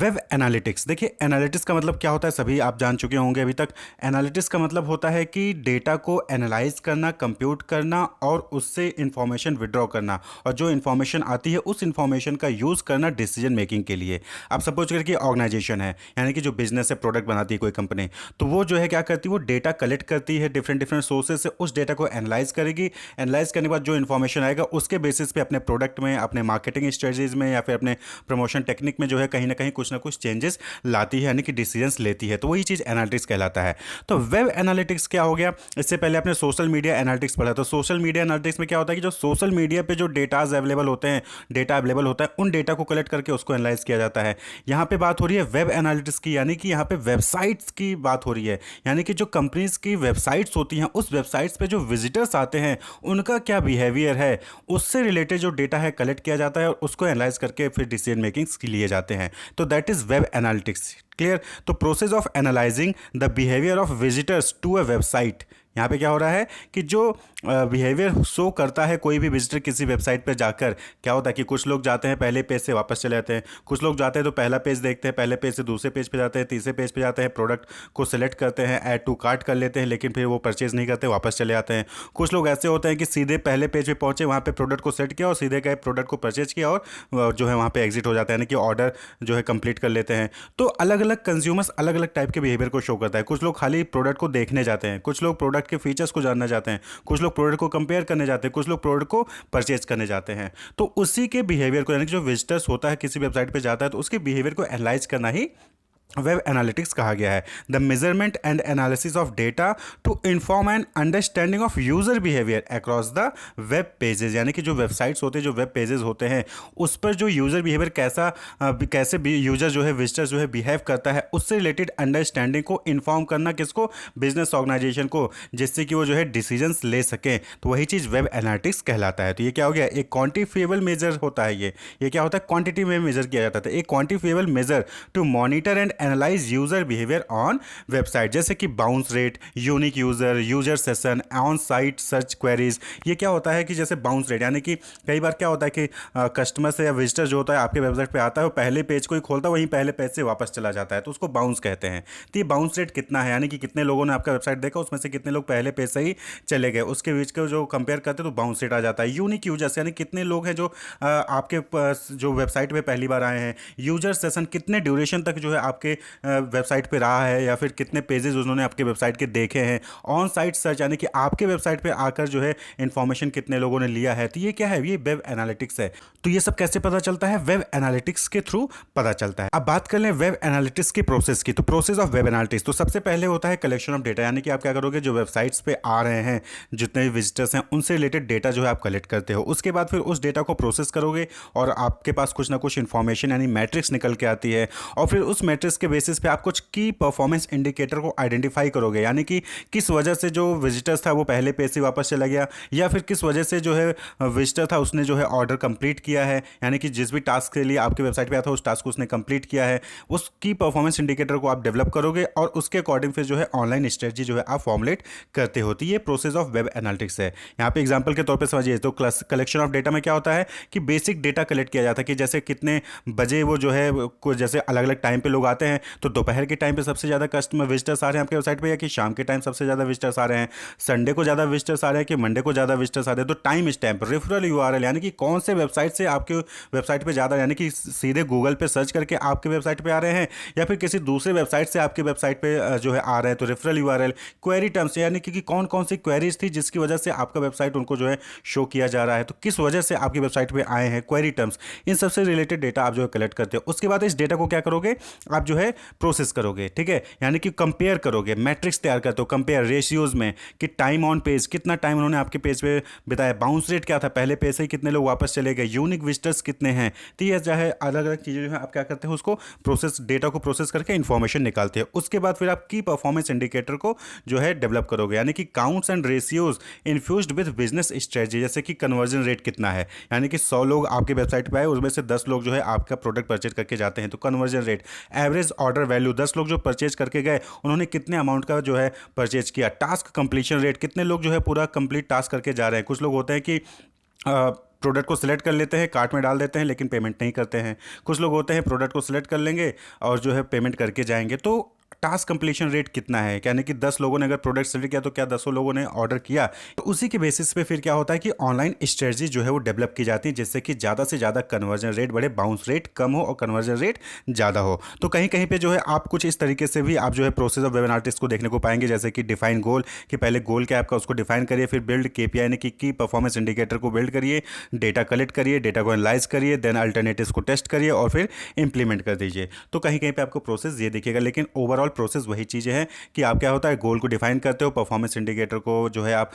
Web analytics, देखिए analytics का मतलब क्या होता है सभी आप जान चुके होंगे अभी तक। एनालिटिक्स का मतलब होता है कि डेटा को एनालाइज करना, कंप्यूट करना और उससे इंफॉर्मेशन विड्रॉ करना, और जो इंफॉर्मेशन आती है उस इंफॉर्मेशन का यूज़ करना डिसीजन मेकिंग के लिए। आप सपोज करिए कि ऑर्गेनाइजेशन है, यानी कि जो बिजनेस है, प्रोडक्ट बनाती है कोई कंपनी, तो वो जो है क्या करती है, वो डेटा कलेक्ट करती है डिफरेंट डिफरेंट सोर्सेज से, उस डेटा को एनालाइज करेगी। एनालाइज करने के बाद जो इन्फॉर्मेशन आएगा उसके बेसिस पे अपने प्रोडक्ट में, अपने मार्केटिंग स्ट्रेटजीज में या फिर अपने प्रमोशन टेक्निक में जो है कहीं ना कहीं कुछ ना कुछ चेंजेस लाती है, यानी कि डिसीजंस लेती है। तो वही चीज़ एनालिटिक्स कहलाता है। तो वेब एनालिटिक्स क्या हो गया, इससे पहले आपने सोशल मीडिया एनालिटिक्स पढ़ा। तो सोशल मीडिया एनालिटिक्स में क्या होता है कि जो सोशल मीडिया पे जो डेटाज अवेलेबल होते हैं, डेटा अवेलेबल होता है, उन डेटा को कलेक्ट करके उसको एनालाइज किया जाता है। यहाँ पे बात हो रही है वेब एनालिटिक्स की, यानी कि यहाँ पे वेबसाइट्स की बात हो रही है। यानी कि जो कंपनीज की वेबसाइट्स होती हैं, उस वेबसाइट्स पे जो विजिटर्स आते हैं उनका क्या बिहेवियर है, उससे रिलेटेड जो डेटा है कलेक्ट किया जाता है और उसको एनालाइज करके फिर डिसीजन मेकिंग्स के लिए जाते हैं। तो that is web analytics. Clear. तो process of analysing the behaviour of visitors to a website. यहाँ पे क्या हो रहा है कि जो बिहेवियर शो करता है कोई भी विजिटर किसी वेबसाइट पर जाकर, क्या होता है कि कुछ लोग जाते हैं पहले पेज से वापस चले जाते हैं, कुछ लोग जाते हैं तो पहला पेज देखते हैं, पहले पेज से दूसरे पेज पे जाते हैं, तीसरे पेज पे जाते हैं, प्रोडक्ट को सिलेक्ट करते हैं, ऐड टू कार्ट कर लेते हैं, लेकिन फिर वो परचेज नहीं करते, वापस चले जाते हैं। कुछ लोग ऐसे होते हैं कि सीधे पहले पेज पे पहुंचे, वहाँ पे प्रोडक्ट को सेलेक्ट किया और सीधे गए, प्रोडक्ट को परचेज किया और जो है वहाँ पे एग्जिट हो जाता है, यानी कि ऑर्डर जो है कंप्लीट कर लेते हैं। तो अलग अलग कंज्यूमर्स अलग अलग टाइप के बिहेवियर को शो करता है। कुछ लोग खाली प्रोडक्ट को देखने जाते हैं, कुछ लोग प्रोडक्ट के फीचर्स को जानना जाते हैं, कुछ लोग प्रोडक्ट को कंपेयर करने जाते हैं, कुछ लोग प्रोडक्ट को परचेज करने जाते हैं। तो उसी के बिहेवियर को, यानी कि जो विजिटर्स होता है किसी वेबसाइट पे जाता है, तो उसके बिहेवियर को एनालाइज करना ही वेब एनालिटिक्स कहा गया है। The measurement and analysis of data to inform and understanding of user behaviour across the web pages, यानी कि जो वेबसाइट्स होते हैं, जो वेब पेजेस होते हैं, उस पर जो यूजर बिहेवियर कैसे यूजर जो है, विजिटर जो है बिहेव करता है, उससे रिलेटेड अंडरस्टैंडिंग को इन्फॉर्म करना किसको, बिजनेस ऑर्गेनाइजेशन को, जिससे कि वो जो है डिसीजंस ले सकें। तो वही चीज़ वेब एनालिटिक्स कहलाता है। तो ये क्या हो गया, एक क्वान्टिफिएबल मेजर होता है। ये क्या होता है, क्वांटिटी में मेजर किया जाता है। एक quantifiable measure to monitor and analyse user behaviour on website, जैसे कि bounce rate, unique user, user session, on site search queries. ये क्या होता है कि जैसे बाउंस रेट, यानी कि कई बार क्या होता है कि कस्टमर से या विजिटर जो होता है आपके वेबसाइट पे आता है, वो पहले पेज को ही खोलता है, वहीं पहले पेज से वापस चला जाता है, तो उसको बाउंस कहते हैं। तो ये बाउंस रेट कितना है, यानी कि कितने लोगों ने आपका वेबसाइट देखा, उसमें से कितने लोग पहले पेज से ही चले गए, उसके बीच को जो कंपेयर करते हैं तो बाउंस रेट आ जाता है। यूनिक यूजर्स, यानी कितने लोग हैं जो आपके जो वेबसाइट पे पहली बार आए हैं। यूजर सेशन, कितने ड्यूरेशन तक जो है आपके वेबसाइट पे रहा है, या फिर कितने पेजेस उन्होंने आपके वेबसाइट के देखे हैं। ऑन साइट सर्च, यानी कि आपके वेबसाइट पे आकर जो है इंफॉर्मेशन कितने लोगों ने लिया है। तो ये क्या है, ये वेब एनालिटिक्स है। तो ये सब कैसे पता चलता है, वेब एनालिटिक्स के थ्रू पता चलता है। अब बात कर लें वेब एनालिटिक्स की प्रोसेस की। तो प्रोसेस ऑफ वेब एनालिटिक्स, तो सबसे पहले होता है कलेक्शन ऑफ डेटा, यानी कि आप क्या करोगे, जो वेबसाइट्स पे आ रहे हैं जितने भी विजिटर्स हैं उनसे रिलेटेड डेटा जो है आप कलेक्ट करते हो। उसके बाद फिर उस डेटा को प्रोसेस करोगे और आपके पास कुछ ना कुछ इंफॉर्मेशन यानी मैट्रिक्स निकल के आती है, और फिर उस मैट्रिक्स के बेसिस पे आप कुछ की परफॉर्मेंस इंडिकेटर को आइडेंटिफाई करोगे, यानी कि किस वजह से जो विजिटर्स था वो पहले पेज से वापस चला गया, या फिर किस वजह से जो है विजिटर था उसने जो है ऑर्डर कंप्लीट किया है, यानी कि जिस भी टास्क के लिए आपके वेबसाइट पे आया था उस टास्क को उसने कंप्लीट किया है। उसकी परफॉर्मेंस इंडिकेटर को आप डेवलप करोगे और उसके अकॉर्डिंग फिर जो है ऑनलाइन स्ट्रेटजी जो है आप फॉर्मुलेट करते होती है। ये प्रोसेस ऑफ वेब एनालिटिक्स है। यहाँ पे एग्जांपल के तौर पे समझिए, तो कलेक्शन ऑफ डेटा में क्या होता है कि बेसिक डेटा कलेक्ट किया जाता है, कि जैसे कितने बजे वो जो है जैसे अलग अलग टाइम पे लोग आते हैं, तो दोपहर के टाइम पे सबसे ज़्यादा कस्टमर विजिटर्स आ रहे हैं आपके वेबसाइट पे, या कि शाम के टाइम सबसे ज़्यादा विजिटर्स आ रहे हैं, संडे को ज़्यादा विजिटर्स आ रहे हैं कि मंडे को ज़्यादा विजिटर्स आ रहे हैं। तो टाइम स्टैम्प, रेफरल यूआरएल, यानी कि कौन से वेबसाइट से आपके वेबसाइट पे ज़्यादा, यानी कि सीधे गूगल पे सर्च करके आपके वेबसाइट पे आ रहे हैं, या फिर किसी दूसरे वेबसाइट से आपके वेबसाइट पे जो है आ रहे हैं, तो रेफरल यूआरएल। क्वेरी टर्म्स, यानी कि कौन कौन सी क्वेरीज थी जिसकी वजह से आपका वेबसाइट उनको जो है शो किया जा रहा है, तो किस वजह से आपकी वेबसाइट पे आए हैं, क्वेरी टर्म्स। इन सबसे रिलेटेड डेटा आप जो है कलेक्ट करते हो। उसके बाद इस डेटा को क्या करोगे, आप जो है प्रोसेस करोगे, ठीक है, यानी कि कंपेयर करोगे, मैट्रिक्स तैयार करते हो, कंपेयर रेशियोज में, कि टाइम ऑन पेज, कितना टाइम उन्होंने आपके पेज पे बिताया, बाउंस रेट क्या था, पहले पेज से ही कितने लोग वापस चले गए, यूनिक विजिटर्स कितने हैं। तो ये जो है अलग अलग चीज़ें जो है आप क्या करते हैं, उसको प्रोसेस, डेटा को प्रोसेस करके इंफॉर्मेशन निकालते हैं। उसके बाद फिर आप की परफॉर्मेंस इंडिकेटर को जो है डेवलप करोगे, यानी कि counts and ratios infused with business strategy, जैसे कि कन्वर्जन रेट कितना है, यानी कि 100 लोग आपके वेबसाइट पे आए, उसमें से 10 लोग जो है आपका प्रोडक्ट परचेज करके जाते हैं, तो conversion rate. Average order value, 10 लोग जो परचेज करके गए उन्होंने कितने अमाउंट का जो है परचेज किया। टास्क कंप्लीशन रेट, कितने लोग जो है पूरा कंप्लीट टास्क करके जा रहे हैं। कुछ लोग होते हैं कि प्रोडक्ट को सिलेक्ट कर लेते हैं, कार्ट में डाल देते हैं, लेकिन पेमेंट नहीं करते हैं। कुछ लोग होते हैं प्रोडक्ट को सिलेक्ट कर लेंगे और जो है पेमेंट करके जाएंगे। तो टास्क कंप्लीशन रेट कितना है, यानी कि 10 लोगों ने अगर प्रोडक्ट सिलेक्ट किया तो क्या 10 लोगों ने ऑर्डर किया। तो उसी के बेसिस पे फिर क्या होता है कि ऑनलाइन स्ट्रेटजी जो है वो डेवलप की जाती है, जिससे कि ज़्यादा से ज़्यादा कन्वर्जन रेट बढ़े, बाउंस रेट कम हो और कन्वर्जन रेट ज़्यादा हो। तो कहीं कहीं पे जो है आप कुछ इस तरीके से भी आप जो है प्रोसेस ऑफ वेब एनालिटिक्स को देखने को पाएंगे, जैसे कि डिफाइन गोल, कि पहले गोल क्या है आपका उसको डिफाइन करिए, फिर बिल्ड केपीआई यानी कि की परफॉर्मेंस इंडिकेटर को बिल्ड करिए, डेटा कलेक्ट करिए, डेटा को एनालाइज करिए, देन अल्टरनेटिव्स को टेस्ट करिए और फिर इंप्लीमेंट कर दीजिए। तो कहीं कहीं पे आपको प्रोसेस ये दिखेगा, लेकिन ओवरऑल प्रोसेस वही चीज़ है कि आप क्या होता है गोल को डिफाइन करते हो, परफॉर्मेंस इंडिकेटर को जो है आप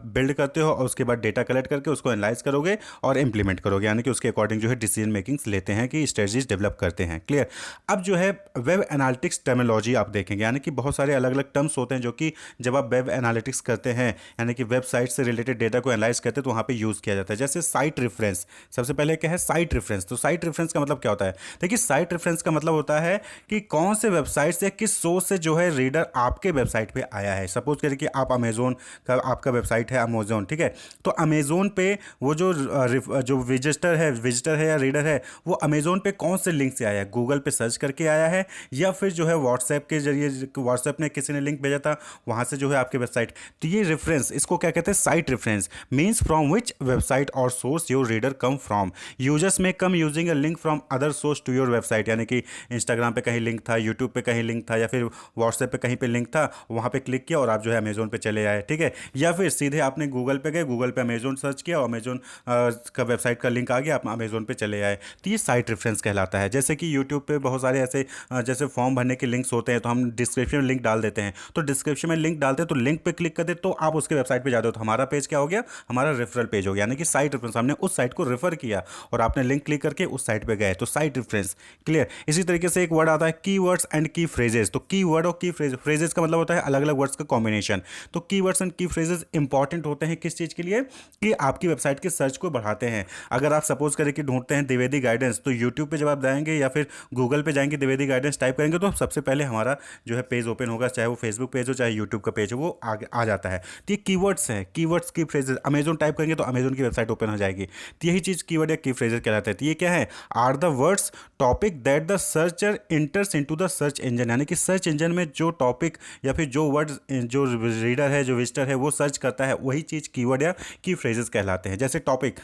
बिल्ड करते हो और उसके बाद डेटा कलेक्ट करके उसको एनालाइज करोगे और इंप्लीमेंट करोगे, यानी कि उसके अकॉर्डिंग जो है डिसीजन मेकिंग्स लेते हैं कि स्ट्रेटजीज डेवलप करते हैं। क्लियर। अब जो है वेब एनालिटिक्स टर्मिनोलॉजी आप देखेंगे, यानी कि बहुत सारे अलग अलग टर्म्स होते हैं जो कि जब आप वेब एनालिटिक्स करते हैं यानी कि वेबसाइट से रिलेटेड डेटा को एनालाइज करते हैं तो वहाँ पे यूज़ किया जाता है। जैसे साइट रेफरेंस, सबसे पहले क्या है साइट रेफरेंस। तो साइट रेफरेंस का मतलब क्या होता है, देखिए साइट रेफरेंस का मतलब होता है कि कौन से वेबसाइट से किस सोर्स से जो है रीडर आपके वेबसाइट पे आया है। सपोज करिए कि आप अमेजोन का आपका वेबसाइट है अमेजोन, ठीक है। तो अमेजोन पे वो जो विजिटर है या रीडर है वो अमेजोन पे कौन से लिंक से आया है, गूगल पे सर्च करके आया है या फिर जो है व्हाट्सएप के जरिए, व्हाट्सएप ने किसी ने लिंक भेजा था वहां से जो है आपके वेबसाइट। तो ये रेफरेंस इसको क्या कहते हैं site reference, means from which website or source your reader come from. Users में come using a link from other source to your website, यानी कि इंस्टाग्राम पे कहीं लिंक था, यूट्यूब पे कहीं लिंक था या फिर व्हाट्सएप पे कहीं पे लिंक था, वहाँ पे क्लिक किया और आप जो है अमेजोन पे चले आए, ठीक है। या फिर सीधे आपने गूगल पे गए, गूगल पे अमेजोन सर्च किया और अमेजोन का वेबसाइट का लिंक आ गया, आप अमेजोन पे चले आए। तो ये साइट रेफरेंस कहलाता है। जैसे कि यूट्यूब पे बहुत सारे ऐसे जैसे फॉर्म भरने के लिंक्स होते हैं तो हम डिस्क्रिप्शन में लिंक डाल देते हैं, तो डिस्क्रिप्शन में लिंक डालते हैं तो लिंक पे क्लिक कर दे तो आप उसके वेबसाइट पे जाते हो, तो हमारा पेज क्या हो गया, हमारा रेफरल पेज हो गया, यानी कि साइट रेफरेंस, हमने उस साइट को रेफर किया और आपने लिंक क्लिक करके उस साइट पे गए, तो साइट रेफरेंस। क्लियर। इसी तरीके से एक वर्ड आता है कीवर्ड्स एंड की फ्रेजेस। तो कीवर्ड और की फ्रेजेस का मतलब होता है अलग अलग वर्ड्स का कॉम्बिनेशन। तो कीवर्ड्स एंड की फ्रेजेस इंपॉर्टेंट होते हैं किस चीज़ के लिए, कि आपकी वेबसाइट के सर्च को बढ़ाते हैं। अगर आप सपोज करें कि ढूंढते हैं द्विवेदी गाइडेंस, तो यूट्यूब पे जब आप जाएंगे या फिर गूगल पे जाएंगे, द्विवेदी गाइडेंस टाइप करेंगे तो सबसे पहले हमारा जो है पेज ओपन होगा, चाहे वो फेसबुक पेज हो चाहे यूट्यूब का पेज हो, वो आगे आ जाता है। तो ये कीवर्ड्स हैं, कीवर्ड्स की फ्रेजेस। अमेजोन टाइप करेंगे तो अमेजोन की वेबसाइट ओपन हो जाएगी। तो यही चीज़ कीवर्ड या की फ्रेजेस कहलाते हैं। तो ये क्या है, are the words topic that the searcher enters into the search engine, यानी कि सर्च इंजन में जो टॉपिक या फिर जो वर्ड जो रीडर है, जो विजिटर है वो सर्च करता है, वही चीज़ कीवर्ड या की फ्रेजेस कहलाते हैं। जैसे टॉपिक,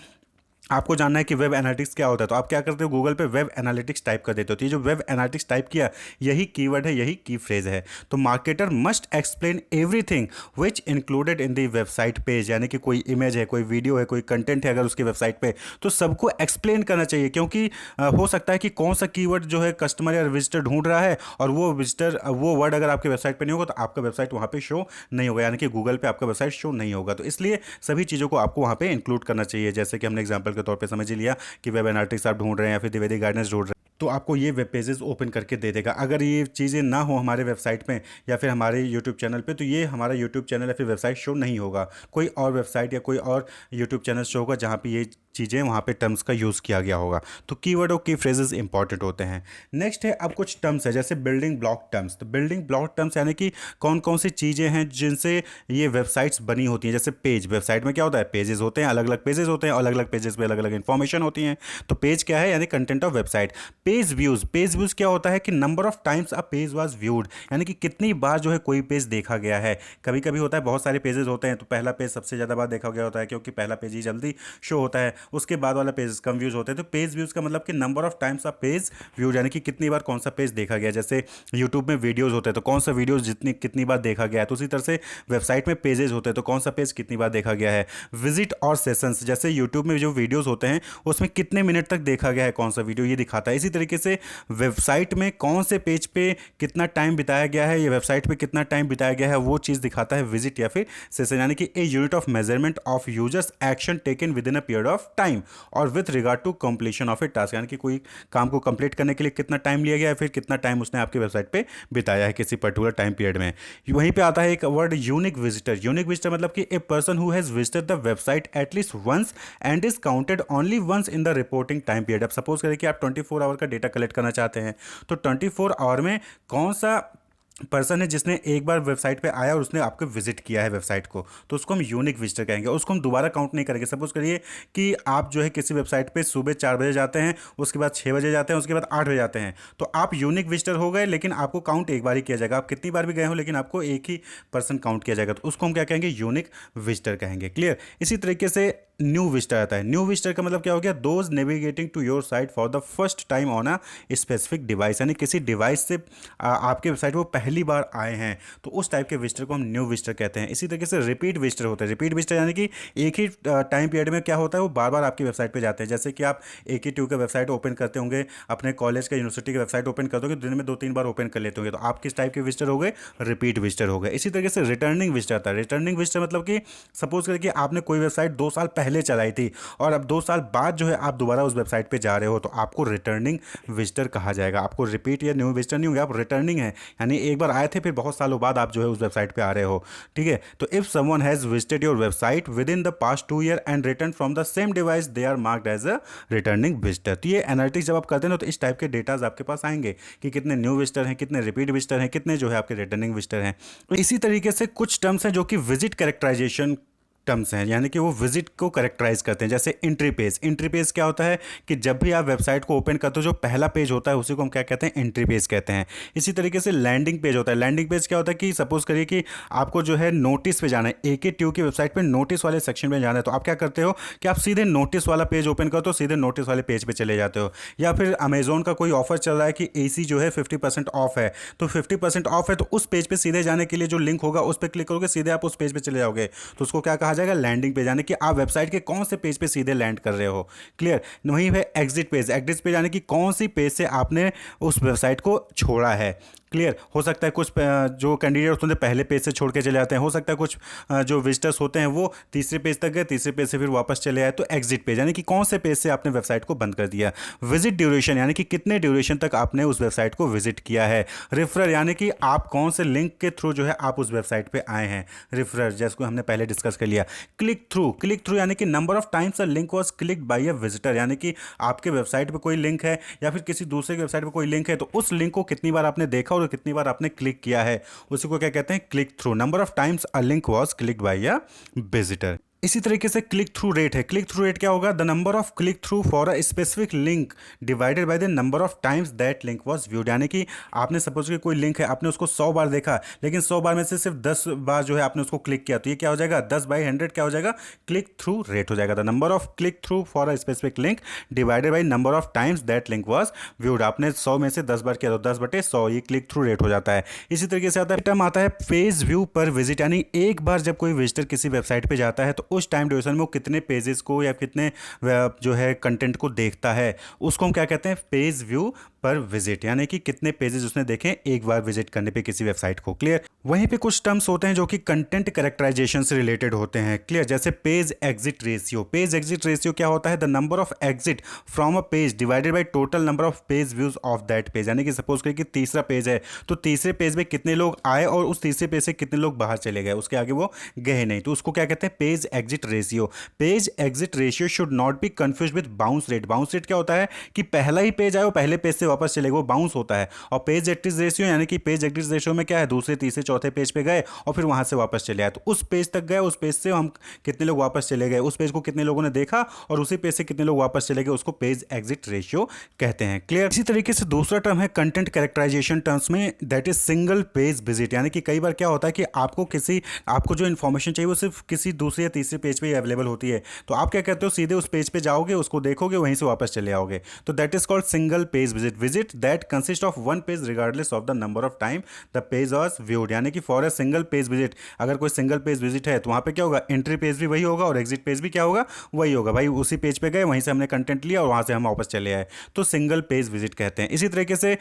आपको जानना है कि वेब एनालिटिक्स क्या होता है, तो आप क्या करते हो, गूगल पे वेब एनालिटिक्स टाइप कर देते हो। तो ये जो वेब एनालिटिक्स टाइप किया यही कीवर्ड है, यही की फ्रेज है। तो marketer must explain everything which included in the website page, यानी कि कोई इमेज है, कोई वीडियो है, कोई कंटेंट है अगर उसकी वेबसाइट पे, तो सबको एक्सप्लेन करना चाहिए, क्योंकि हो सकता है कि कौन सा कीवर्ड जो है कस्टमर या विजिटर ढूंढ रहा है और वो विजिटर वो वर्ड अगर आपके वेबसाइट पे नहीं होगा तो आपका वेबसाइट वहाँ पे शो नहीं होगा, यानी कि गूगल पे आपका वेबसाइट शो नहीं होगा। तो इसलिए सभी चीज़ों को आपको वहाँ पे इंक्लूड करना चाहिए। जैसे कि हमने एग्जाम्पल के तौर पे समझ लिया कि वेब एनालिटिक्स आप ढूंढ रहे हैं या फिर द्विवेदी गाइडेंस ढूंढ रहे हैं, तो आपको ये वेब पेजेस ओपन करके दे देगा। अगर ये चीज़ें ना हो हमारे वेबसाइट पे या फिर हमारे यूट्यूब चैनल पे, तो ये हमारा यूट्यूब चैनल या फिर वेबसाइट शो नहीं होगा। कोई और वेबसाइट या कोई और यूट्यूब चैनल शो होगा जहाँ पे ये चीज़ें वहाँ पे टर्म्स का यूज़ किया गया होगा। तो कीवर्ड और की फ्रेजेस इंपॉर्टेंट होते हैं। नेक्स्ट है अब कुछ टर्म्स है जैसे बिल्डिंग ब्लॉक टर्म्स। तो बिल्डिंग ब्लॉक टर्म्स यानी कि कौन कौन सी चीज़ें हैं जिनसे ये वेबसाइट्स बनी होती हैं। जैसे पेज, वेबसाइट में क्या होता है, पेजेस होते हैं, अलग अलग पेजेस होते हैं, अलग अलग पेजेस पे अलग अलग इन्फॉर्मेशन होती हैं। तो पेज क्या है, यानी content of website. Page views, page views क्या होता है कि number of times a page was viewed, यानी कि कितनी बार जो है कोई पेज देखा गया है। कभी कभी होता है बहुत सारे पेजेस होते हैं तो पहला पेज सबसे ज़्यादा बार देखा गया होता है क्योंकि पहला पेज ही जल्दी शो होता है, उसके बाद वाला पेज कम व्यूज होते हैं। तो पेज व्यूज का मतलब कि number of times of page views, यानी कि कितनी बार कौन सा पेज देखा गया। जैसे यूट्यूब में वीडियोज होते हैं तो कौन सा वीडियोज कितनी बार देखा गया है, तो उसी तरह से वेबसाइट में पेजेस होते हैं तो कौन सा पेज कितनी बार देखा गया है। विजिट और सेशंस, जैसे यूट्यूब में जो वीडियोज होते हैं उसमें कितने मिनट तक देखा गया है कौन सा वीडियो, ये दिखाता है। इसी तरीके से वेबसाइट में कौन से पेज पे कितना टाइम बिताया गया है, ये वेबसाइट पे कितना टाइम बिताया गया है, वो चीज़ दिखाता है विजिट या फिर सेशन, यानी कि a unit of measurement of users action taken within a period of time or with regard to completion of a task, यानी कि कोई काम को कंप्लीट करने के लिए कितना टाइम लिया गया है, फिर कितना टाइम उसने आपकी वेबसाइट पे बिताया है किसी पर्टिकुलर टाइम पीरियड में। वहीं पे आता है एक word unique visitor. Unique visitor मतलब कि a person who has visited the website at least once and is counted only once in the reporting time period. अब सपोज करें कि आप 24 आवर का डेटा कलेक्ट करना चाहते हैं तो 24 आवर में कौन सा पर्सन है जिसने एक बार वेबसाइट पे आया और उसने आपको विजिट किया है वेबसाइट को, तो उसको हम यूनिक विजिटर कहेंगे। उसको हम दोबारा काउंट नहीं करेंगे। सपोज करिए कि आप जो है किसी वेबसाइट पे सुबह 4 बजे जाते हैं, उसके बाद 6 बजे जाते हैं, उसके बाद 8 बजे जाते हैं, तो आप यूनिक विजिटर हो गए, लेकिन आपको काउंट एक बार ही किया जाएगा। आप कितनी बार भी गए हो लेकिन आपको एक ही पर्सन काउंट किया जाएगा, तो उसको हम क्या कहेंगे, यूनिक विजिटर कहेंगे। क्लियर। इसी तरीके से न्यू विजिटर आता है। न्यू विजिटर का मतलब क्या हो गया, those navigating to your site for the first time on a specific device, यानी किसी डिवाइस से आपके वेबसाइट पर वो पहली बार आए हैं, तो उस टाइप के विजिटर को हम न्यू विजिटर कहते हैं। इसी तरीके से रिपीट विजिटर होते हैं। रिपीट विजिटर यानी कि एक ही टाइम पीरियड में क्या होता है, वो बार बार आपकी वेबसाइट पे जाते हैं। जैसे कि आप एक ही ट्यू का वेबसाइट ओपन करते होंगे, अपने कॉलेज का यूनिवर्सिटी की वेबसाइट ओपन करते होंगे, दिन में 2-3 बार ओपन कर लेते होंगे, तो आप किस टाइप के विजिटर हो गए, रिपीट विजिटर हो गए। इसी तरीके से रिटर्निंग विजिटर आता है। रिटर्निंग विजिटर मतलब कि सपोज करिए कि आपने कोई वेबसाइट 2 साल पहले चलाई थी और अब 2 साल बाद जो है आप दोबारा उस वेबसाइट पे जा रहे हो, तो आपको रिटर्निंग विजिटर कहा जाएगा। आपको रिपीट या न्यू विजिटर नहीं होंगे, आप रिटर्निंग है, यानी एक बार आए थे फिर बहुत सालों बाद आप जो है उस वेबसाइट पे आ रहे हो। ठीक है। तो if someone has visited your website within the past 2 year and return from the same device, they are marked as a returning visitor. तो ये एनालिटिक्स जब आप करते हैं ना, तो इस टाइप के डेटाज आपके पास आएंगे कि कितने न्यू विजिटर हैं, कितने रिपीट विजिटर हैं, कितने जो है आपके रिटर्निंग विजिटर हैं। इसी तरीके से कुछ टर्म्स हैं जो कि विजिट कैरेक्टराइजेशन टर्म्स हैं, यानी कि वो विजिट को करेक्टराइज करते हैं। जैसे एंट्री पेज। एंट्री पेज क्या होता है कि जब भी आप वेबसाइट को ओपन करते हो, जो पहला पेज होता है उसी को हम क्या कहते हैं, एंट्री पेज कहते हैं। इसी तरीके से लैंडिंग पेज होता है। लैंडिंग पेज क्या होता है कि सपोज करिए कि आपको जो है नोटिस पे जाना है, एक ही ट्यू की वेबसाइट पे नोटिस वाले सेक्शन में जाना है, तो आप क्या करते हो कि आप सीधे नोटिस वाला पेज ओपन करते हो, सीधे नोटिस वाले पेज पे चले जाते हो। या फिर अमेजोन का कोई ऑफर चल रहा है कि एसी जो है 50% ऑफ है, तो 50% ऑफ है, तो उस पेज पे सीधे जाने के लिए जो लिंक होगा उस पर क्लिक करोगे, सीधे आप उस पेज पे चले जाओगे, तो उसको क्या कहा जाएगा, लैंडिंग पेज, यानी कि आप वेबसाइट के कौन से पेज पे सीधे लैंड कर रहे हो। क्लियर। वहीं है एग्जिट पेज। एग्जिट पेज यानी कि कौन सी पेज से आपने उस वेबसाइट को छोड़ा है। क्लियर। हो सकता है कुछ जो कैंडिडेट्स होते हैं पहले पेज से छोड़ के चले जाते हैं, हो सकता है कुछ जो विजिटर्स होते हैं वो तीसरे पेज तक गए, तीसरे पेज से फिर वापस चले आए, तो एग्जिट पेज यानी कि कौन से पेज से आपने वेबसाइट को बंद कर दिया। विजिट ड्यूरेशन यानी कि कितने ड्यूरेशन तक आपने उस वेबसाइट को विजिट किया है। रेफरर यानी कि आप कौन से लिंक के थ्रू जो है आप उस वेबसाइट पे आए हैं, रेफरर, जिसको हमने पहले डिस्कस कर लिया। Click through. क्लिक थ्रू यानी कि number of times a link was clicked by a visitor, यानी कि आपके वेबसाइट पे कोई लिंक है या फिर किसी दूसरे की वेबसाइट पे कोई लिंक है, तो उस लिंक को कितनी बार आपने देखा और कितनी बार आपने क्लिक किया है, उसी को क्या कहते हैं, click through. Number of times a link was clicked by a visitor. इसी तरीके से क्लिक थ्रू रेट है। क्लिक थ्रू रेट क्या होगा, the number of click through for a specific link divided by the number of times that link was viewed, यानी कि आपने suppose कि कोई लिंक है, आपने उसको 100 बार देखा, लेकिन 100 बार में से सिर्फ 10 बार जो है आपने उसको क्लिक किया, तो ये क्या हो जाएगा, 10/100 क्या हो जाएगा, क्लिक थ्रू रेट हो जाएगा। The number of click through for a specific link divided by number of times that link was viewed. आपने 100 में से 10 बार किया तो 10/100, ये क्लिक थ्रू रेट हो जाता है। इसी तरीके से आता है टर्म आता है पेज व्यू पर विजिट, यानी एक बार जब कोई विजिटर किसी वेबसाइट पर जाता है तो उस टाइम ड्यूरेशन में कितने पेजेस को या कितने जो है कंटेंट को देखता है, उसको हम क्या कहते हैं, पेज व्यू पर विजिट, यानी कि कितने पेजेस उसने देखे एक बार विजिट करने पे किसी वेबसाइट को। क्लियर। वहीं पे कुछ टर्म्स होते हैं जो कि कंटेंट कैरेक्टराइजेशन से रिलेटेड होते हैं। क्लियर। जैसे page exit ratio. Page exit ratio क्या होता है, the number of exit from a page divided by total number of page views of that page, यानी कि सपोज करिए कि तीसरा पेज है, तो तीसरे पेज में कितने लोग आए और उस तीसरे पेज से कितने लोग बाहर चले गए, उसके आगे वो गए नहीं, तो उसको क्या कहते हैं, page exit ratio. Page exit ratio should not be confuse with bounce rate. Bounce rate क्या होता है कि पहला ही पेज आया वो पहले पेज से वापस चले गए, वो बाउंस होता है। और पेज एग्जिट रेशियो यानी कि पेज एग्जिट रेशियो में क्या है, दूसरे तीसरे चौथे पेज पे गए और फिर वहां से वापस चले आए, तो उस पेज तक गए, उस पेज से हम कितने लोग वापस चले गए, उस पेज को कितने लोगों ने देखा और उसी पेज से कितने लोग वापस चले गए, उसको पेज एग्जिट रेशियो कहते हैं। क्लियर। इसी तरीके से दूसरा टर्म है कंटेंट कैरेक्टराइजेशन टर्म्स में, that is single page visit, यानी कि कई बार क्या होता है कि आपको जो इन्फॉर्मेशन चाहिए वो सिर्फ किसी दूसरे या तीसरे पेज पे अवेलेबल होती है, तो आप क्या कहते हो, सीधे उस पेज पे जाओगे, उसको देखोगे, वहीं से वापस चले आओगे, तो that is called single page visit. Visit that consist of one page regardless of the number of time the page was viewed, यानी कि for a single page visit, अगर कोई सिंगल पेज विजिट है तो वहां पे क्या होगा, एंट्री पेज भी वही होगा और एग्जिट पेज भी क्या होगा, वही होगा। भाई उसी पेज पे गए, वहीं से हमने कंटेंट लिया और वहां से हम वापस चले आए, तो सिंगल पेज विजिट कहते हैं। इसी तरीके से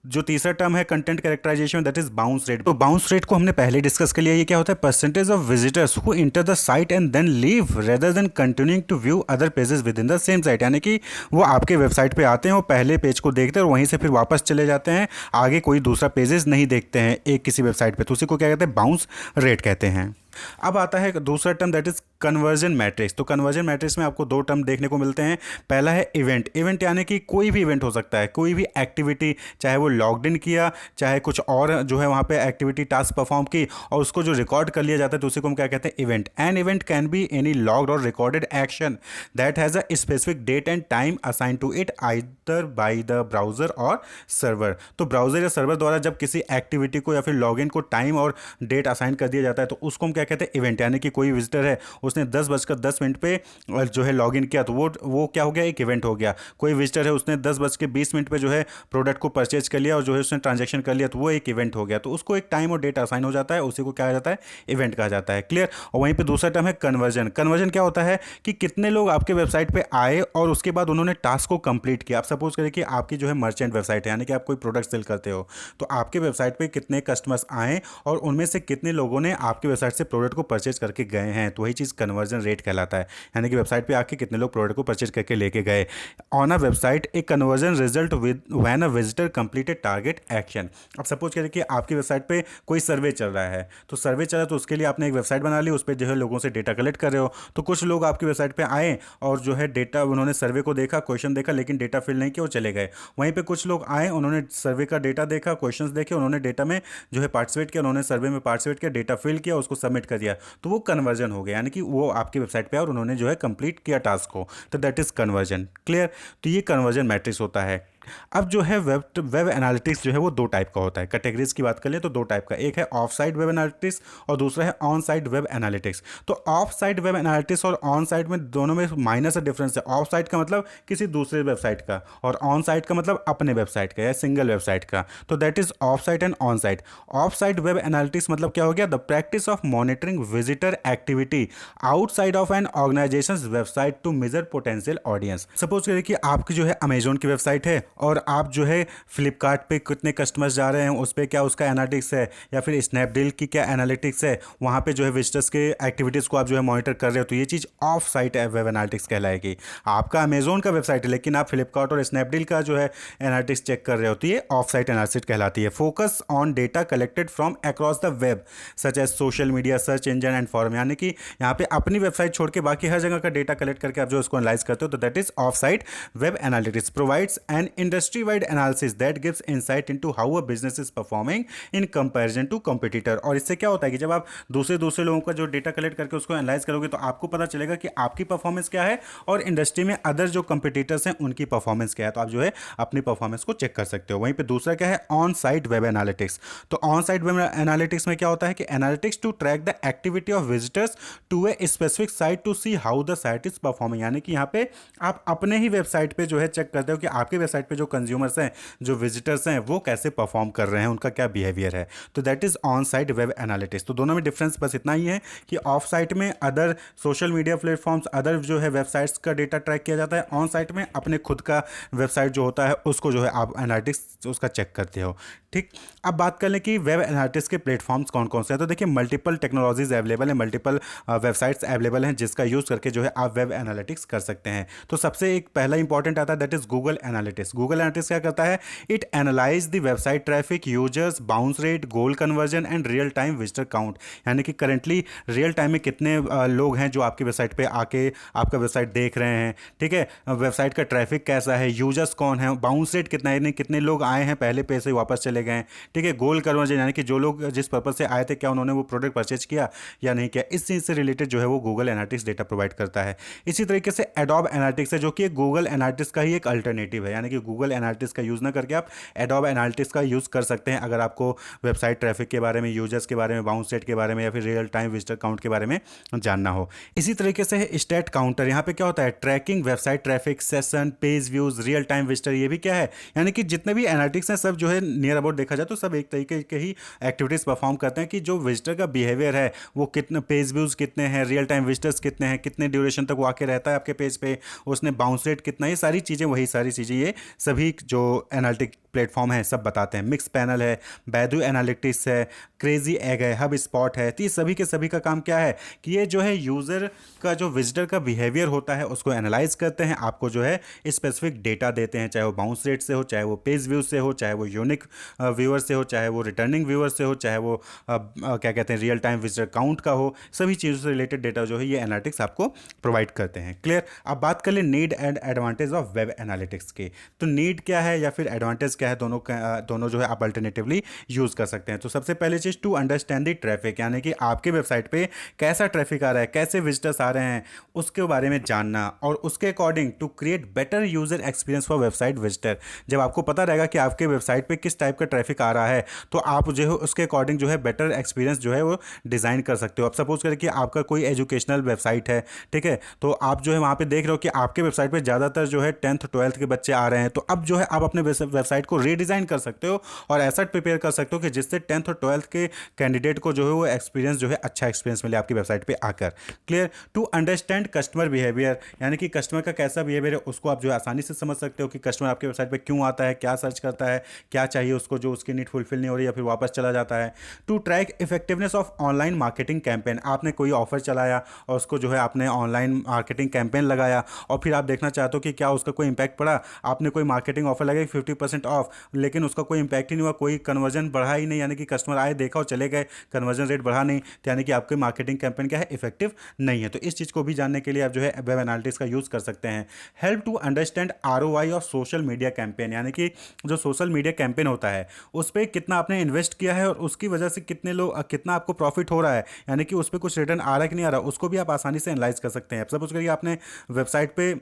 जो तीसरा टर्म है content characterisation, that is bounce rate. तो बाउंस रेट को हमने पहले डिस्कस कर लिया, ये क्या होता है, percentage of visitors who enter the site and then leave rather than continuing to view other pages within the same site, यानी कि वो आपके वेबसाइट पे आते हैं, वो पहले पेज को देखते हैं और वहीं से फिर वापस चले जाते हैं, आगे कोई दूसरा पेजेस नहीं देखते हैं एक किसी वेबसाइट पे, तो उसी को क्या कहते हैं, बाउंस रेट कहते हैं। अब आता है दूसरा term, that is conversion matrix. तो कन्वर्जन मैट्रिक्स में आपको दो टर्म देखने को मिलते हैं। पहला है इवेंट। इवेंट यानी कि कोई भी इवेंट हो सकता है, कोई भी एक्टिविटी, चाहे वो लॉग्ड इन किया, चाहे कुछ और जो है वहाँ पे एक्टिविटी टास्क परफॉर्म की और उसको जो रिकॉर्ड कर लिया जाता है तो उसी को हम क्या कहते हैं, event. An event can be any logged or recorded action that has a specific date and time assign to it either by the browser or server. तो ब्राउजर या सर्वर द्वारा जब किसी एक्टिविटी को या फिर लॉगिन को टाइम और डेट असाइन कर दिया जाता है तो उसको हम क्या कहते हैं, इवेंट। यानी कि कोई विजिटर है, उसने 10:10 पे जो है लॉगिन किया तो वो क्या हो गया, एक इवेंट हो गया। कोई विजिटर है, उसने 10:20 पे जो है प्रोडक्ट को परचेज कर लिया और जो है उसने ट्रांजैक्शन कर लिया तो वो एक इवेंट हो गया। तो उसको एक टाइम और डेट असाइन हो जाता है, उसी को क्या कहा जाता है, इवेंट कहा जाता है। क्लियर। और वहीं पे दूसरा टर्म है कन्वर्जन। कन्वर्जन क्या होता है कि कितने लोग आपके वेबसाइट पे आए और उसके बाद उन्होंने टास्क को कंप्लीट किया। आप सपोज करें कि आपकी जो है मर्चेंट वेबसाइट है, यानी कि आप कोई प्रोडक्ट सेल करते हो, तो आपके वेबसाइट पे कितने कस्टमर्स आए और उनमें से कितने लोगों ने आपके वेबसाइट से प्रोडक्ट को परचेज करके गए हैं, तो वही चीज़ कन्वर्जन रेट कहलाता है। यानी कि वेबसाइट पे आके कितने लोग प्रोडक्ट को परचेज करके लेके गए। On a website A conversion result with when a visitor completed target action. अब सपोज करें कि आपकी वेबसाइट पे कोई सर्वे चल रहा है, तो सर्वे चला तो उसके लिए आपने एक वेबसाइट बना ली, उस पर जो है लोगों से डेटा कलेक्ट कर रहे हो। तो कुछ लोग आपकी वेबसाइट पे आए और जो है डेटा, उन्होंने सर्वे को देखा, क्वेश्चन देखा, लेकिन डेटा फिल नहीं किया, वो चले गए। वहीं पे कुछ लोग आए, उन्होंने सर्वे का डेटा देखा, क्वेश्चंस देखे, उन्होंने डेटा में जो है पार्टिसिपेट किया, उन्होंने सर्वे में पार्टिसिपेट किया, डेटा फिल किया, उसको सबमिट कर दिया, तो वो कन्वर्जन हो गया। यानी कि वो आपकी वेबसाइट पे और उन्होंने जो है कंप्लीट किया टास्क को, तो दैट इज कन्वर्जन। क्लियर। तो ये कन्वर्जन मैट्रिक्स होता है। अब जो है वेब एनालिटिक्स जो है वो दो टाइप का होता है। कैटेगरीज की बात कर ले तो दो टाइप का, एक है ऑफ साइट वेब एनालिटिक्स और दूसरा है ऑन साइट वेब एनालिटिक्स। तो ऑफ साइट वेब एनालिटिक्स और ऑन साइट में दोनों में माइनर सा डिफरेंस है। ऑफ साइट का मतलब किसी दूसरे वेबसाइट का और ऑन साइट का मतलब अपने वेबसाइट का या सिंगल वेबसाइट का। तो that is off site and on site. Off site web analytics मतलब क्या हो गया, the practice of monitoring visitor activity outside of an organisation website to measure potential audience. Suppose करिए कि आपकी जो है अमेजोन की वेबसाइट है और आप जो है फ्लिपकार्ट पे कितने कस्टमर्स जा रहे हैं उस पर क्या उसका एनालिटिक्स है, या फिर स्नैपडील की क्या एनालिटिक्स है, वहाँ पे जो है विजिटर्स के एक्टिविटीज़ को आप जो है मॉनिटर कर रहे हो, तो ये चीज़ ऑफ साइट वेब एनालिटिक्स कहलाएगी। आपका अमेजोन का वेबसाइट है लेकिन आप फ्लिपकार्ट और स्नैपडील का जो है एनालिटिक्स चेक कर रहे हो, तो ये ऑफ साइट एनालिसिस कहलाती है। Focus on data collected from across the web such as social media, search engine and forum. यानी कि यहाँ पे अपनी वेबसाइट छोड़ के बाकी हर जगह का डेटा कलेक्ट करके आप जो उसको एनालाइज करते हो, तो that is off site web analytics. Provides an industry wide analysis that gives insight into how a business is performing in comparison to competitor. और इससे क्या होता है कि जब आप दूसरे लोगों का जो डेटा कलेक्ट करके उसको एनालाइज करोगे तो आपको पता चलेगा कि आपकी परफॉर्मेंस क्या है और इंडस्ट्री में अदर जो कंपटीटर्स हैं उनकी परफॉर्मेंस क्या है, तो आप जो है अपनी परफॉर्मेंस को चेक कर सकते हो। वहीं पे दूसरा क्या है, ऑन साइट वेब एनालिटिक्स। तो ऑन साइट वेब एनालिटिक्स में क्या होता है कि analytics to track the activity of visitors to a specific site to see how the site is performing. यानी कि यहाँ पे आप अपने ही वेबसाइट पे जो है चेक करते हो कि आपके वेबसाइट पे जो कंज्यूमर्स हैं, जो विजिटर्स हैं, वो कैसे परफॉर्म कर रहे हैं, उनका क्या बिहेवियर है, तो that is on site web analytics. तो दोनों में डिफरेंस बस इतना ही है कि ऑफ साइट में other social media platforms, other जो है वेबसाइट्स का डेटा ट्रैक किया जाता है, ऑन साइट में अपने खुद का वेबसाइट जो होता है उसको जो है आप एनालिटिक्स उसका चेक करते हो। ठीक। अब बात कर लें कि वेब एनालिटिक्स के प्लेटफॉर्म्स कौन कौन से हैं, तो देखिए मल्टीपल टेक्नोलॉजीज अवेलेबल है, मल्टीपल वेबसाइट्स अवेलेबल हैं जिसका यूज़ करके जो है आप वेब एनालिटिक्स कर सकते हैं। तो सबसे एक पहला इंपॉर्टेंट आता है that is Google analytics. Google analytics क्या करता है, it analyse the website traffic, users, bounce rate, goal conversion and real time visitor count. यानी कि करंटली रियल टाइम में कितने लोग हैं जो आपकी वेबसाइट पे आके आपका वेबसाइट देख रहे हैं, ठीक है, वेबसाइट का ट्रैफिक कैसा है, यूजर्स कौन है, बाउंस रेट कितना है, यानी कितने लोग आए हैं पहले पे से वापस चले गए, ठीक है, गोल कन्वर्जन यानी कि जो लोग जिस पर्पज से आए थे क्या उन्होंने वो प्रोडक्ट परचेज किया या नहीं किया, इस चीज़ से रिलेटेड जो है वो गूगल एनालिटिक्स डेटा प्रोवाइड करता है। इसी तरीके से एडोब एनालिटिक्स है जो कि गूगल एनालिटिक्स का ही एक अल्टरनेटिव है, यानी कि गूगल एनालिटिक्स का यूज़ ना करके आप एडोब एनालिटिक्स का यूज़ कर सकते हैं अगर आपको वेबसाइट ट्रैफिक के बारे में, यूजर्स के बारे में, बाउंस रेट के बारे में या फिर रियल टाइम विजिटर काउंट के बारे में जानना हो। इसी तरीके से है स्टैट काउंटर। यहाँ पे क्या होता है, trekking website traffic, session, page views, real time visitor, ये भी क्या है, यानी कि जितने भी एनालिटिक्स हैं सब जो है नियर अबाउट देखा जाए तो सब एक तरीके के ही एक्टिविटीज़ परफॉर्म करते हैं कि जो विजिटर का बिहेवियर है वो कितने, पेज व्यूज कितने हैं, रियल टाइम विजिटर्स कितने हैं, कितने ड्यूरेशन तक वो आके रहता है आपके पेज पे, उसने बाउंस रेट कितना, ये सारी चीज़ें, वही सारी चीज़ें ये सभी जो एनालिटिक प्लेटफॉर्म है सब बताते हैं। मिक्स पैनल है, बैदू एनालिटिक्स है, क्रेजी एग है, हब स्पॉट है। तो ये सभी के सभी का काम क्या है कि ये जो है यूज़र का जो विजिटर का बिहेवियर होता है उसको एनालाइज करते हैं, आपको जो है स्पेसिफिक डेटा देते हैं, चाहे वो बाउंस रेट से हो, चाहे वो पेज व्यू से हो, चाहे वो यूनिक व्यूअर से हो, चाहे वो रिटर्निंग व्यूअर से हो, चाहे वो क्या कहते हैं रियल टाइम विजिटर काउंट का हो। सभी चीज़ों से रिलेटेड डेटा जो है ये एनालिटिक्स आपको प्रोवाइड करते हैं। क्लियर। अब बात कर ले need and advantage of web analytics की। तो नीड क्या है या फिर एडवांटेज क्या है, दोनों जो है आप अल्टरनेटिवली यूज़ कर सकते हैं। तो सबसे पहले चीज़ टू अंडरस्टैंड द ट्रैफिक, यानी कि आपके वेबसाइट पे कैसा ट्रैफिक आ रहा है, कैसे विजिटर्स आ रहे हैं, उसके बारे में जानना और उसके according to create better user experience for website visitor. जब आपको पता रहेगा कि आपके वेबसाइट पे किस टाइप का ट्रैफिक आ रहा है तो आप जो है उसके अकॉर्डिंग जो है बेटर एक्सपीरियंस जो है वो डिज़ाइन कर सकते हो। अब सपोज करें कि आपका कोई एजुकेशनल वेबसाइट है, ठीक है, तो आप जो है वहाँ पे देख रहे हो कि आपके वेबसाइट पे ज़्यादातर जो है 10th 12th के बच्चे आ रहे हैं, तो अब जो है आप अपने वेबसाइट को रीडिज़ाइन कर सकते हो और ऐसा प्रिपेयर कर सकते हो कि जिससे 10th और 12th के कैंडिडेट को जो है वो एक्सपीरियंस जो है अच्छा एक्सपीरियंस मिले आपकी वेबसाइट पे आकर। Clear. To understand customer behaviour, यानी कि कस्टमर का कैसा बिहेवियर है उसको आप जो है आसानी से समझ सकते हो कि कस्टमर आपके वेबसाइट पे क्यों आता है, क्या सर्च करता है, क्या चाहिए उसको, जो उसकी नीड फुलफिल नहीं हो रही या फिर वापस चला जाता है। To track effectiveness of online marketing campaign, आपने कोई ऑफर चलाया और उसको जो है आपने ऑनलाइन मार्केटिंग कैंपेन लगाया और फिर आप देखना चाहते हो कि क्या उसका कोई इंपैक्ट पड़ा। आपने कोई मार्केटिंग ऑफर लगाई 50% ऑफ, लेकिन उसका कोई इंपैक्ट ही नहीं हुआ, कोई कन्वर्जन बढ़ा ही नहीं, यानी कि कस्टमर आए देखा और चले गए, कन्वर्जन रेट बढ़ा नहीं, तो यानी कि आपके मार्केटिंग कैंपेन क्या है, इफेक्टिव नहीं है। तो इस चीज़ को भी जानने के लिए आप जो है वेब एनालिटिक्स का यूज़ कर सकते हैं। Help to understand ROI of social media campaign, यानी कि जो सोशल मीडिया कैंपेन होता है उस पर कितना आपने इन्वेस्ट किया है और उसकी वजह से कितना आपको प्रॉफिट हो रहा है, यानी कि उस पर कुछ रिटर्न आ रहा है कि नहीं आ रहा, उसको भी आप आसानी से एनालाइज कर सकते हैं। सपोज करिए आपने वेबसाइट पे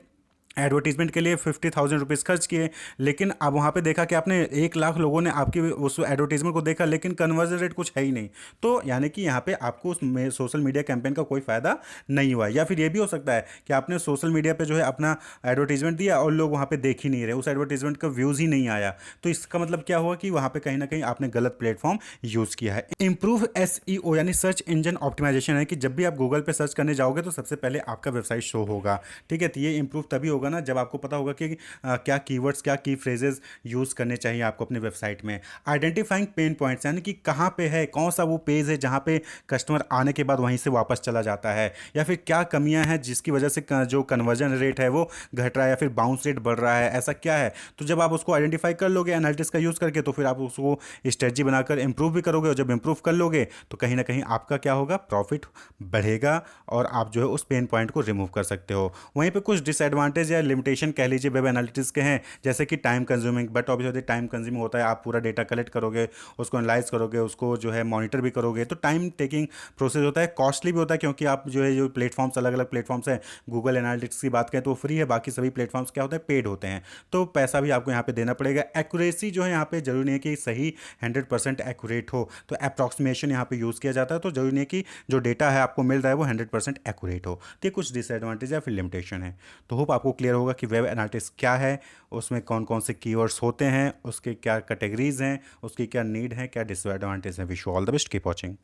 एडवर्टीजमेंट के लिए 50,000 रुपीज़ खर्च किए, लेकिन अब वहाँ पे देखा कि आपने 1 लाख लोगों ने आपकी उस एडवर्टीजमेंट को देखा, लेकिन कन्वर्जन रेट कुछ है ही नहीं, तो यानी कि यहाँ पे आपको उस सोशल मीडिया कैंपेन का कोई फ़ायदा नहीं हुआ। या फिर ये भी हो सकता है कि आपने सोशल मीडिया पे जो है अपना एडवर्टीजमेंट दिया और लोग वहाँ पे देख ही नहीं रहे, उस एडवर्टीजमेंट का व्यूज़ ही नहीं आया, तो इसका मतलब क्या हुआ कि वहाँ पे कहीं ना कहीं आपने गलत प्लेटफॉर्म यूज़ किया है। इंप्रूव SEO यानी सर्च इंजन ऑप्टिमाइजेशन है कि जब भी आप गूगल पे सर्च करने जाओगे तो सबसे पहले आपका वेबसाइट शो होगा, ठीक है। तो ये इंप्रूव तभी होगा ना जब आपको पता होगा कि क्या कीवर्ड्स, क्या की फ्रेजेस यूज़ करने चाहिए आपको अपने वेबसाइट में। आइडेंटिफाइंग पेन पॉइंट्स, यानी कि कहाँ पे है, कौन सा वो पेज है जहाँ पे कस्टमर आने के बाद वहीं से वापस चला जाता है, या फिर क्या कमियां हैं जिसकी वजह से जो कन्वर्जन रेट है वो घट रहा है या फिर बाउंस रेट बढ़ रहा है, ऐसा क्या है। तो जब आप उसको आइडेंटिफाई कर लोगे एनालिटिक्स का यूज़ करके, तो फिर आप उसको स्ट्रेटजी बनाकर इंप्रूव भी करोगे, और जब इंप्रूव कर लोगे तो कहीं ना कहीं आपका क्या होगा, प्रॉफिट बढ़ेगा और आप जो है उस पेन पॉइंट को रिमूव कर सकते हो। वहीं पे कुछ डिसएडवांटेज या लिमिटेशन कह लीजिए वेब एनालिटिक्स के हैं, जैसे कि time consuming, but obviously time consuming होता है। आप पूरा डेटा कलेक्ट करोगे, उसको एनालाइज करोगे, उसको जो है मॉनिटर भी करोगे, तो टाइम टेकिंग प्रोसेस होता है, कॉस्टली भी होता है, क्योंकि आप जो है जो प्लेटफॉर्म्स अलग अलग प्लेटफॉर्म्स हैं, गूगल एनालिटिक्स की बात करें तो फ्री है, बाकी सभी प्लेटफॉर्म्स क्या होते हैं, पेड होते हैं, तो पैसा भी आपको यहाँ पे देना पड़ेगा। एक्यूरेसी जो है यहाँ पे जरूरी नहीं है कि सही 100% एक्यूरेट हो, तो अप्रॉक्सीमेशन यहाँ पे यूज़ किया जाता है, तो जरूरी नहीं है कि जो डेटा है आपको मिल रहा है वो 100% एक्यूरेट हो। तो ये कुछ डिसएडवांटेज या फिर लिमिटेशन है। तो होप आपको क्लियर होगा कि वेब एनालिटिक्स क्या है, उसमें कौन कौन से कीवर्ड्स होते हैं, उसके क्या कैटेगरीज हैं, उसकी क्या नीड है, क्या डिसएडवांटेज है। Wish you all the best, keep watching.